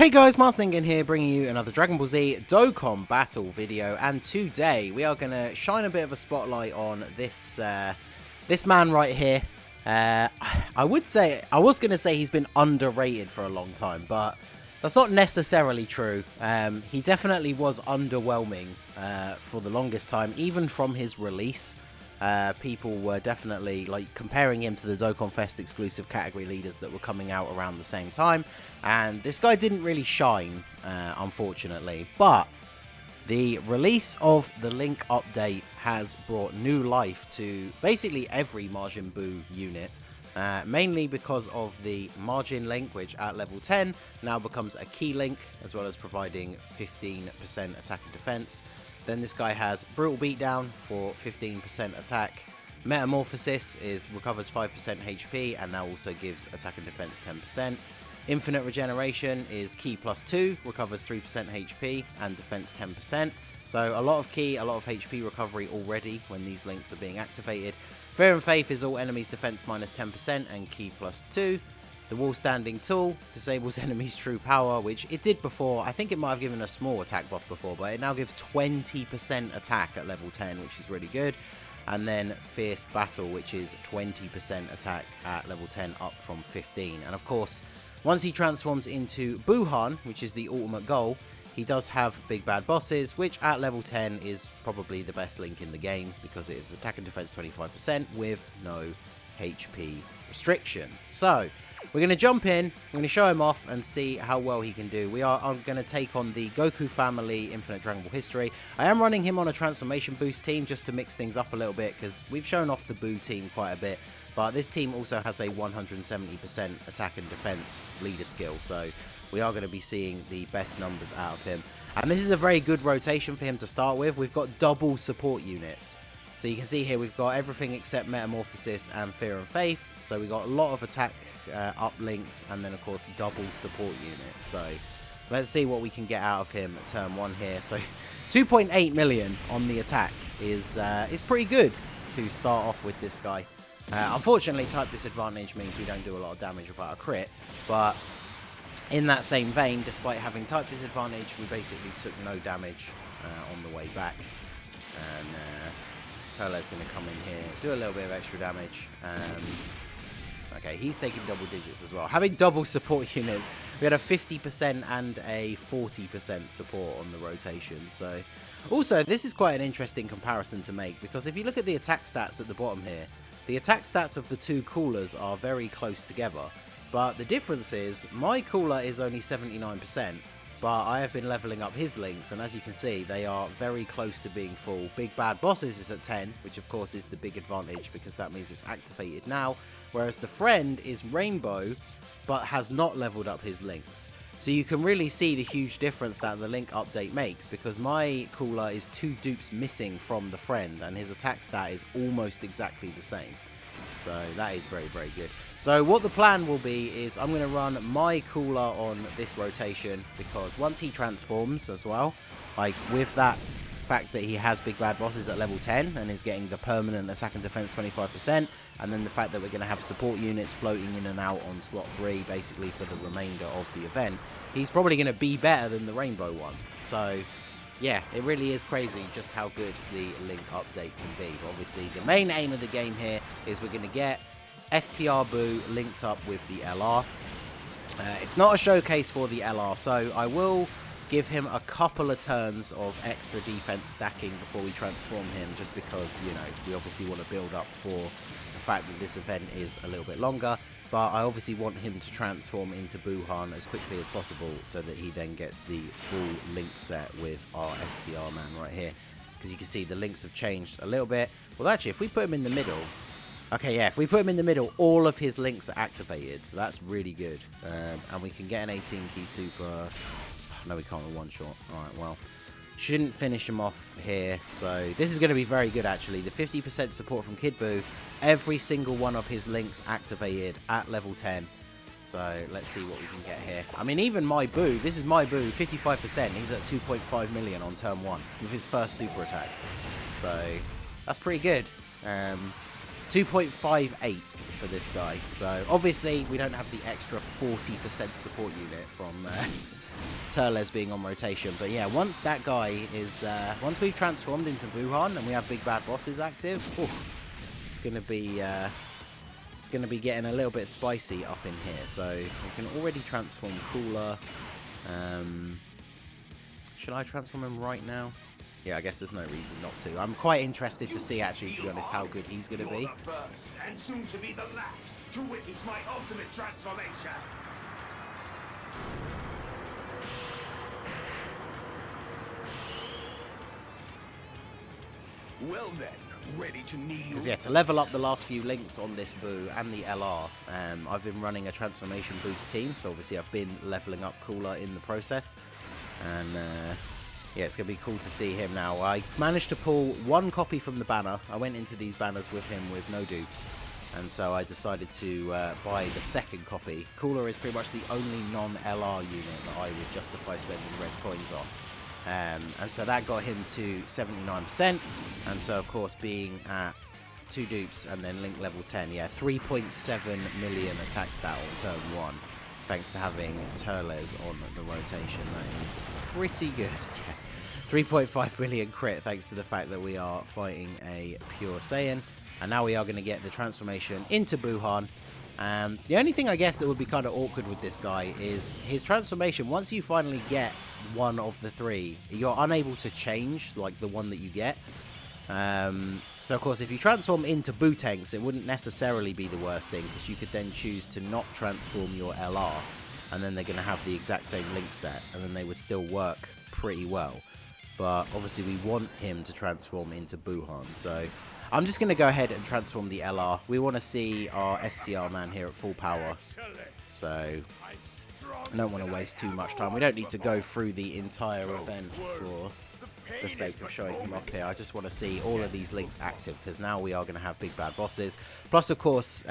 Hey guys, Marsningen here, bringing you another Dragon Ball Z Dokkan battle video, and today we are going to shine a bit of a spotlight on this this man right here. I was going to say he's been underrated for a long time, but that's not necessarily true. He definitely was underwhelming for the longest time, even from his release. People were definitely comparing him to the Dokkan Fest exclusive category leaders that were coming out around the same time, and this guy didn't really shine, unfortunately. But the release of the Link update has brought new life to basically every Majin Buu unit, mainly because of the Margin Link, which at level 10 now becomes a key link, as well as providing 15% attack and defense. Then this guy has Brutal Beatdown for 15% attack. Metamorphosis recovers 5% HP and now also gives attack and defense 10%. Infinite Regeneration is Key +2, recovers 3% HP and defense 10%. So a lot of Key, a lot of HP recovery already when these links are being activated. Fear and Faith is all enemies defense -10% and Key +2. The Wall Standing Tool disables enemies' true power, which it did before. I think it might have given a small attack buff before, but it now gives 20% attack at level 10, which is really good. And then Fierce Battle, which is 20% attack at level 10, up from 15. And of course, once he transforms into Buuhan, which is the ultimate goal, he does have Big Bad Bosses, which at level 10 is probably the best link in the game, because it is attack and defense 25% with no HP restriction. So we're going to jump in, we're going to show him off and see how well he can do. We are going to take on the Goku Family Infinite Dragon Ball History. I am running him on a transformation boost team just to mix things up a little bit, because we've shown off the Buu team quite a bit. But this team also has a 170% attack and defense leader skill, so we are going to be seeing the best numbers out of him. And this is a very good rotation for him to start with. We've got double support units. So you can see here we've got everything except Metamorphosis and Fear and Faith. So we got a lot of attack up links, and then of course double support units. So let's see what we can get out of him at turn 1 here. So 2.8 million on the attack is pretty good to start off with this guy. Unfortunately, type disadvantage means we don't do a lot of damage without a crit, but in that same vein, despite having type disadvantage, we basically took no damage on the way back. And Tole's going to come in here, do a little bit of extra damage. Okay, he's taking double digits as well. Having double support units, we had a 50% and a 40% support on the rotation. So, also, this is quite an interesting comparison to make, because if you look at the attack stats at the bottom here, the attack stats of the two coolers are very close together. But the difference is, my cooler is only 79%, but I have been leveling up his links, and as you can see, they are very close to being full. Big Bad Bosses is at 10, which of course is the big advantage, because that means it's activated now, whereas the Friend is Rainbow, but has not leveled up his links. So you can really see the huge difference that the Link update makes, because my cooler is 2 dupes missing from the Friend, and his attack stat is almost exactly the same. So that is very, very good. So what the plan will be is I'm going to run my cooler on this rotation, because once he transforms as well, with that fact that he has Big Bad Bosses at level 10 and is getting the permanent attack and defense 25%, and then the fact that we're going to have support units floating in and out on slot 3 basically for the remainder of the event, he's probably going to be better than the Rainbow one. So yeah, it really is crazy just how good the Link update can be. But obviously, the main aim of the game here is we're going to get STR Buu linked up with the LR. It's not a showcase for the LR, so I will give him a couple of turns of extra defense stacking before we transform him, just because, you know, we obviously want to build up for the fact that this event is a little bit longer. But I obviously want him to transform into Buuhan as quickly as possible, so that he then gets the full link set with our STR man right here. Because you can see the links have changed a little bit. Well, actually, if we put him in the middle... Okay, yeah, if we put him in the middle, all of his links are activated. So that's really good. And we can get an 18 key super... No, we can't with one shot. Alright, well, shouldn't finish him off here. So this is going to be very good, actually. The 50% support from Kid Buu, every single one of his links activated at level 10. So let's see what we can get here. I mean, even my Buu, this is my Buu, 55%. He's at 2.5 million on turn 1 with his first super attack. So that's pretty good. 2.58 for this guy. So obviously we don't have the extra 40% support unit from Turles being on rotation. But yeah, once that guy is, once we've transformed into Buhan and we have big bad bosses active, it's going to be getting a little bit spicy up in here. So we can already transform Cooler. Should I transform him right now? Yeah, I guess there's no reason not to. I'm quite interested to see, actually, to be honest, how good he's going to be. The first and soon to be the last to witness my ultimate transformation. Well then, ready to kneel? Because yeah, to level up the last few links on this BUU and the LR, I've been running a transformation boost team, so obviously I've been leveling up Cooler in the process. And yeah, it's going to be cool to see him now. I managed to pull one copy from the banner. I went into these banners with him with no dupes. And so I decided to buy the second copy. Cooler is pretty much the only non-LR unit that I would justify spending red coins on. And so that got him to 79%. And so, of course, being at 2 dupes and then link level 10, yeah, 3.7 million attack stat on turn 1. Thanks to having Turles on the rotation. That is pretty good. 3.5 million crit thanks to the fact that we are fighting a pure Saiyan. And now we are going to get the transformation into Buhan. The only thing I guess that would be kind of awkward with this guy is his transformation. Once you finally get one of the 3, you're unable to change like the one that you get. So of course if you transform into Bootanks, it wouldn't necessarily be the worst thing, because you could then choose to not transform your LR, and then they're going to have the exact same link set, and then they would still work pretty well. But obviously we want him to transform into Buhan, so I'm just going to go ahead and transform the LR. We want to see our STR man here at full power, so I don't want to waste too much time. We don't need to go through the entire event for the sake of showing him off here. I just want to see all of these links active, because now we are going to have big bad bosses. Plus, of course,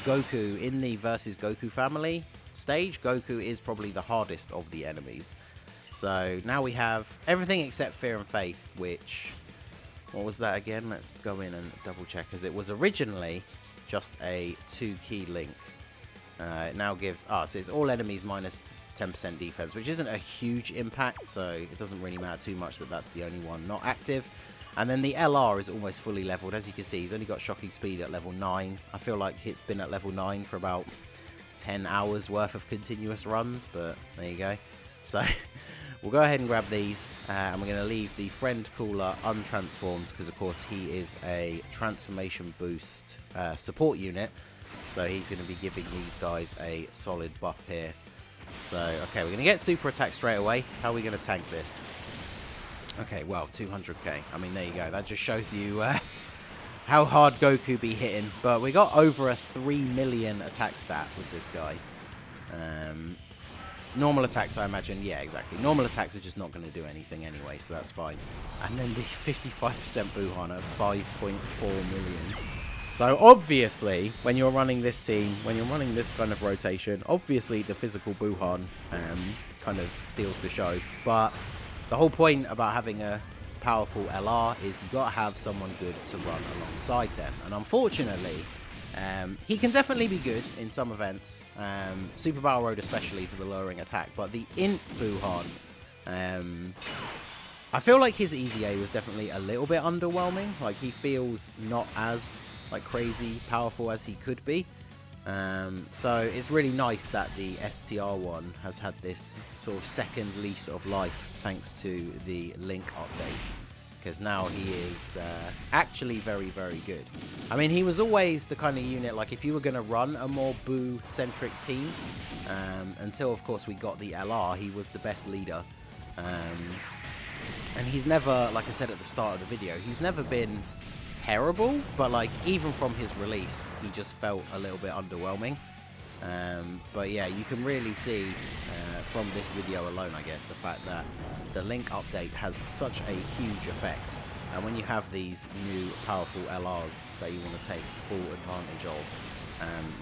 Goku in the versus Goku family stage, Goku is probably the hardest of the enemies. So now we have everything except Fear and Faith, which, what was that again? Let's go in and double check, because it was originally just a 2-key link. It now gives, so it's all enemies minus 10% defense, which isn't a huge impact, so it doesn't really matter too much that that's the only one not active. And then the LR is almost fully leveled. As you can see, he's only got shocking speed at level 9. I feel like it's been at level 9 for about 10 hours worth of continuous runs, but there you go. So we'll go ahead and grab these, and we're going to leave the friend Cooler untransformed, because of course he is a transformation boost support unit, so he's going to be giving these guys a solid buff here. So, okay, we're going to get super attack straight away. How are we going to tank this? Okay, well, 200k. I mean, there you go. That just shows you how hard Goku be hitting. But we got over a 3 million attack stat with this guy. Normal attacks, I imagine. Yeah, exactly. Normal attacks are just not going to do anything anyway, so that's fine. And then the 55% Buhan at 5.4 million. So obviously, when you're running this team, when you're running this kind of rotation, obviously the physical Buhan kind of steals the show. But the whole point about having a powerful LR is you've got to have someone good to run alongside them. And unfortunately, he can definitely be good in some events, Super Battle Road especially for the lowering attack. But the Int Buhan, I feel like his Easy A was definitely a little bit underwhelming. Like, he feels not as like crazy powerful as he could be. So it's really nice that the STR one has had this sort of second lease of life thanks to the link update, because now he is actually very, very good. I mean, he was always the kind of unit, like if you were going to run a more BUU-centric team, until of course we got the LR, he was the best leader. And he's never, like I said at the start of the video, he's never been terrible, but like even from his release he just felt a little bit underwhelming. But yeah, you can really see from this video alone, I guess, the fact that the link update has such a huge effect, and when you have these new powerful LRs that you want to take full advantage of,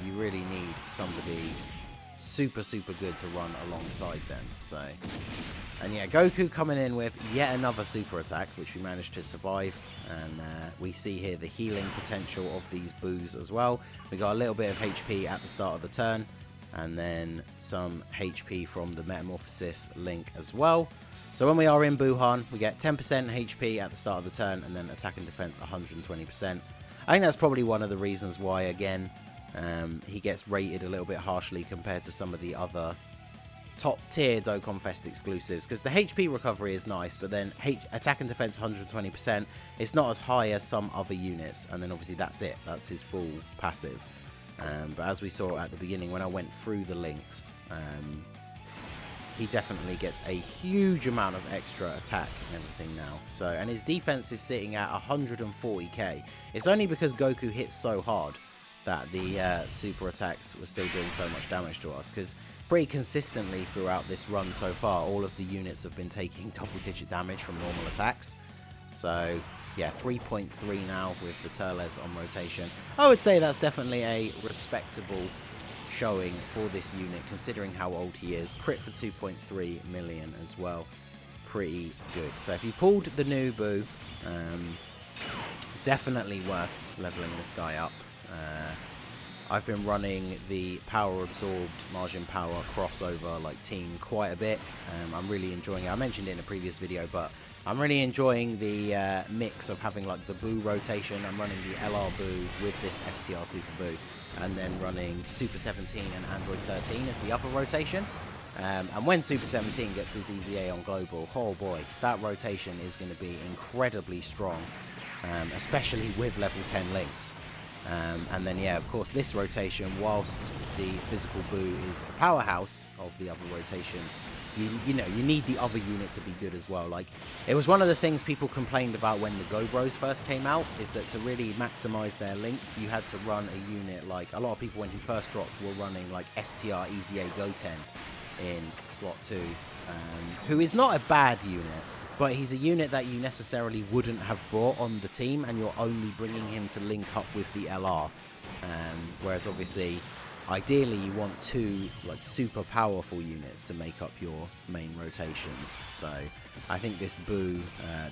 you really need somebody super good to run alongside them. So, and yeah, Goku coming in with yet another super attack, which we managed to survive. And we see here the healing potential of these BUUs as well. We got a little bit of HP at the start of the turn, and then some HP from the Metamorphosis link as well. So when we are in Buuhan, we get 10% HP at the start of the turn, and then attack and defense 120%. I think that's probably one of the reasons why, again, he gets rated a little bit harshly compared to some of the other top tier Dokkan Fest exclusives, because the HP recovery is nice, but then attack and defense 120%, it's not as high as some other units, and then obviously that's it, that's his full passive. But as we saw at the beginning when I went through the links, he definitely gets a huge amount of extra attack and everything now. So, and his defense is sitting at 140k. It's only because Goku hits so hard that the super attacks were still doing so much damage to us, because pretty consistently throughout this run so far, all of the units have been taking double-digit damage from normal attacks. So, yeah, 3.3 now with the Turles on rotation. I would say that's definitely a respectable showing for this unit, considering how old he is. Crit for 2.3 million as well. Pretty good. So if you pulled the new BUU, definitely worth leveling this guy up. I've been running the power absorbed margin power crossover like team quite a bit. I'm really enjoying it. I mentioned it in a previous video, but I'm really enjoying the mix of having like the BUU rotation. I'm running the LR BUU with this STR Super BUU, and then running Super 17 and Android 13 as the other rotation. And when Super 17 gets his EZA on global, oh boy, that rotation is going to be incredibly strong, especially with level 10 links. And then, yeah, of course, this rotation, whilst the physical BUU is the powerhouse of the other rotation, you know, you need the other unit to be good as well. Like, it was one of the things people complained about when the Go Bros first came out, is that to really maximize their links, you had to run a unit like, a lot of people when he first dropped were running like STR EZA Goten in slot 2, who is not a bad unit, but he's a unit that you necessarily wouldn't have brought on the team, and you're only bringing him to link up with the LR. Whereas obviously, ideally you want two like super powerful units to make up your main rotations. So I think this BUU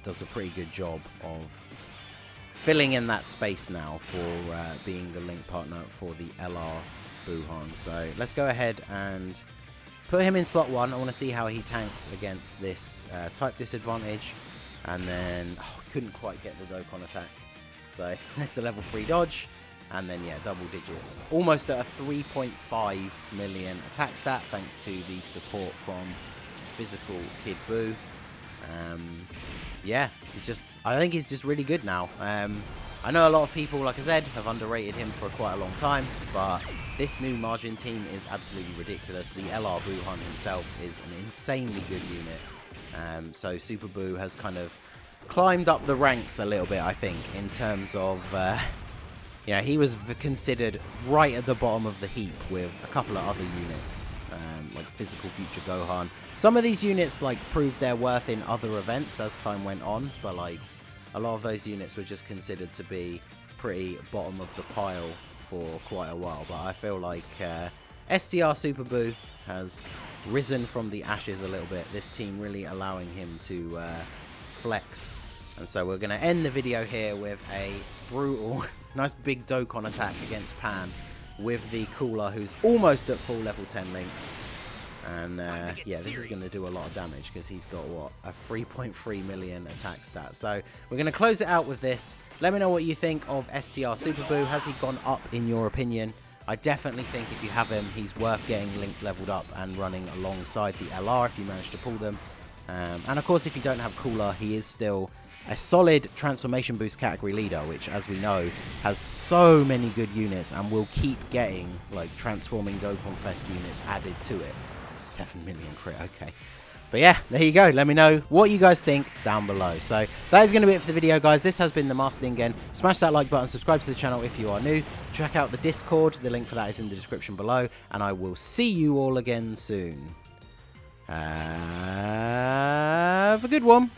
does a pretty good job of filling in that space now for being the link partner for the LR Buuhan. So let's go ahead and put him in slot 1. I want to see how he tanks against this type disadvantage. And then, couldn't quite get the Dokkan attack. So, that's the level 3 dodge. And then, yeah, double digits. Almost at a 3.5 million attack stat, thanks to the support from Physical Kid BUU. Yeah, I think he's just really good now. I know a lot of people, like I said, have underrated him for quite a long time, but this new margin team is absolutely ridiculous. The LR Buuhan himself is an insanely good unit. So Super BUU has kind of climbed up the ranks a little bit, I think, in terms of, yeah, he was considered right at the bottom of the heap with a couple of other units, like Physical Future Gohan. Some of these units, like, proved their worth in other events as time went on, but, like, a lot of those units were just considered to be pretty bottom of the pile for quite a while. But I feel like STR Super BUU has risen from the ashes a little bit. This team really allowing him to flex. And so we're going to end the video here with a brutal, nice big Dokkan attack against Pan with the Cooler, who's almost at full level 10 links. And yeah, this is going to do a lot of damage because he's got, what, a 3.3 million attack stat. So we're going to close it out with this. Let me know what you think of STR Super BUU. Has he gone up in your opinion? I definitely think if you have him, he's worth getting link leveled up and running alongside the LR if you manage to pull them. And of course, if you don't have Cooler, he is still a solid transformation boost category leader, which, as we know, has so many good units and will keep getting like transforming Dokkan Fest units added to it. 7 million crit, okay. But yeah, there you go. Let me know what you guys think down below. So that is going to be it for the video, guys. This has been the Master Ningen. Smash that like button, subscribe to the channel if you are new. Check out the Discord. The link for that is in the description below. And I will see you all again soon. Have a good one.